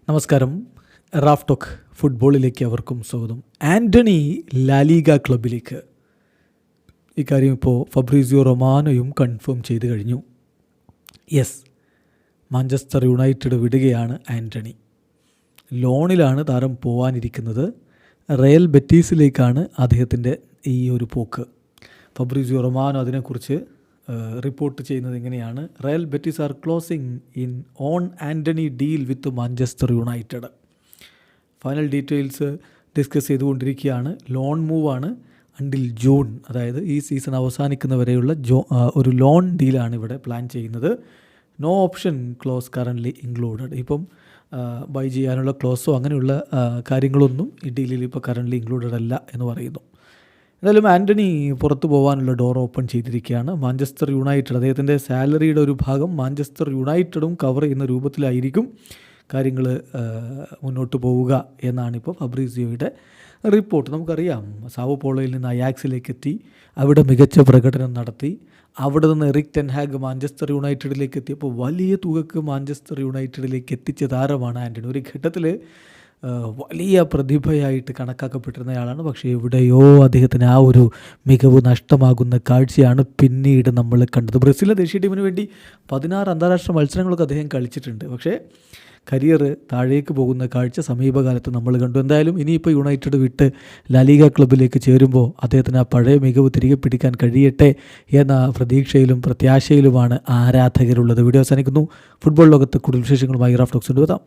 നമസ്കാരം. Raf talk ഫുട്ബോളിലേക്ക് അവർക്കും സ്വാഗതം. ആൻ്റണി ലാലിഗ ക്ലബിലേക്ക്. ഇക്കാര്യം ഇപ്പോൾ ഫബ്രീസിയോ റൊമാനോയും കൺഫേം ചെയ്ത് കഴിഞ്ഞു. യെസ്, മാഞ്ചസ്റ്റർ യുണൈറ്റഡ് വിടുകയാണ് ആൻ്റണി. ലോണിലാണ് താരം പോവാനിരിക്കുന്നത്. റയൽ ബെറ്റീസിലേക്കാണ് അദ്ദേഹത്തിൻ്റെ ഈ ഒരു പോക്ക്. ഫബ്രീസിയോ റൊമാനോ അതിനെക്കുറിച്ച് റിപ്പോർട്ട് ചെയ്യുന്നത് ഇങ്ങനെയാണ്: Real Betis are closing in on Antony deal with Manchester United. Final details discuss ചെയ്തുകൊണ്ടിരിക്കുകയാണ്. ലോൺ മൂവാണ്. അണ്ടിൽ ജൂൺ, അതായത് ഈ സീസൺ അവസാനിക്കുന്നവരെയുള്ള ഒരു ലോൺ ഡീലാണ് ഇവിടെ പ്ലാൻ ചെയ്യുന്നത്. No option clause currently included. ഇപ്പം ബൈ ചെയ്യാനുള്ള ക്ലോസോ അങ്ങനെയുള്ള കാര്യങ്ങളൊന്നും ഈ ഡീലിൽ ഇപ്പോൾ കറൻ്റ്ലി ഇൻക്ലൂഡഡ് അല്ല എന്ന് പറയുന്നു. എന്തായാലും ആൻ്റണി പുറത്തു പോകാനുള്ള ഡോർ ഓപ്പൺ ചെയ്തിരിക്കുകയാണ്. മാഞ്ചസ്റ്റർ യുണൈറ്റഡ്, അദ്ദേഹത്തിൻ്റെ സാലറിയുടെ ഒരു ഭാഗം മാഞ്ചസ്റ്റർ യുണൈറ്റഡും കവർ ചെയ്യുന്ന രൂപത്തിലായിരിക്കും കാര്യങ്ങൾ മുന്നോട്ട് പോവുക എന്നാണിപ്പോൾ ഫബ്രീസിയോയുടെ റിപ്പോർട്ട്. നമുക്കറിയാം, സാവോ പോളോയിൽ നിന്ന് അയാക്സിലേക്ക് എത്തി, അവിടെ മികച്ച പ്രകടനം നടത്തി. അവിടെ നിന്ന് എറിക് ടെൻ ഹാഗ് മാഞ്ചസ്റ്റർ യുണൈറ്റഡിലേക്ക് എത്തിയപ്പോൾ വലിയ തുകക്ക് മാഞ്ചസ്റ്റർ യുണൈറ്റഡിലേക്ക് എത്തിച്ച താരമാണ് ആൻ്റണി. ഒരു ഘട്ടത്തിൽ വലിയ പ്രതിഭയായിട്ട് കണക്കാക്കപ്പെട്ടിരുന്നയാളാണ്. പക്ഷേ എവിടെയോ അദ്ദേഹത്തിന് ആ ഒരു മികവ് നഷ്ടമാകുന്ന കാഴ്ചയാണ് പിന്നീട് നമ്മൾ കണ്ടത്. ബ്രസീലിലെ ദേശീയ ടീമിന് വേണ്ടി 16 അന്താരാഷ്ട്ര മത്സരങ്ങളൊക്കെ അദ്ദേഹം കളിച്ചിട്ടുണ്ട്. പക്ഷേ കരിയർ താഴേക്ക് പോകുന്ന കാഴ്ച സമീപകാലത്ത് നമ്മൾ കണ്ടു. എന്തായാലും ഇനിയിപ്പോൾ യുണൈറ്റഡ് വിട്ട് ലാലിഗ ക്ലബിലേക്ക് ചേരുമ്പോൾ അദ്ദേഹത്തിന് ആ പഴയ മികവ് തിരികെ പിടിക്കാൻ കഴിയട്ടെ എന്ന പ്രതീക്ഷയിലും പ്രത്യാശയിലുമാണ് ആരാധകരുള്ളത്. വീഡിയോ അവസാനിക്കുന്നു. ഫുട്ബോൾ ലോകത്ത് കൂടുതൽ വിശേഷങ്ങളുമായി റാഫ് ടോക്സ് കൊണ്ടുവരാം.